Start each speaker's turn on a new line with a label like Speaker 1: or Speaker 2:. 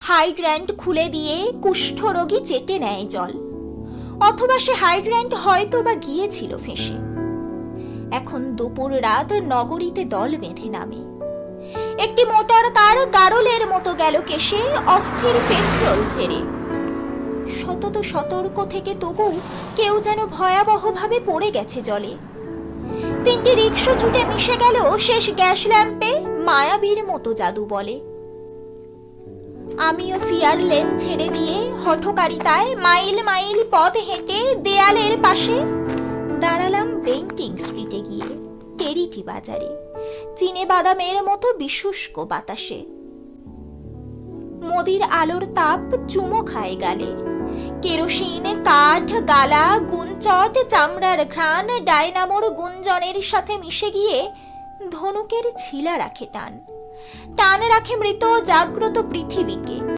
Speaker 1: Hydrant খুলে দিয়ে কুষ্ঠরোগী চেটে নেয় জল, অথবা সে হাইড্র্যান্ট হয়তো বা গিয়েছিল ফেঁসে। এখন দুপুর রাত নগরীতে দল বেঁধে নামে। একটি মোটর কার গারলের মতো গেল কেশে অস্থির পেট্রোল ছেড়ে। শতত সতর্ক থেকে তবু কেউ যেন ভয়াবহভাবে পড়ে গেছে জলে। তিনটি রিক্সা ছুটে মিশে গেল শেষ গ্যাস ল্যাম্পে মায়াবীর মতো জাদু বলে। আমিও ফিয়ার লেন ছেড়ে দিয়ে হঠকারিতায় মাইল মাইল পথ হেঁটে দেয়ালের পাশে দাঁড়ালাম বেন্টিং স্ট্রিটে গিয়ে, টেরিটি বাজারে, চিনে বাদামের মতো বিশুষ্ক বাতাসে। মোদির আলোর তাপ চুমো খায় গালে, কেরোসিন, কাঠ, গালা, গুঞ্চট, চামড়ার ঘ্রাণ ডায়নামোর গুঞ্জনের সাথে মিশে গিয়ে ধনুকের ছিলা রাখে টান, টান রাখে মৃত জাগ্রত পৃথিবীকে।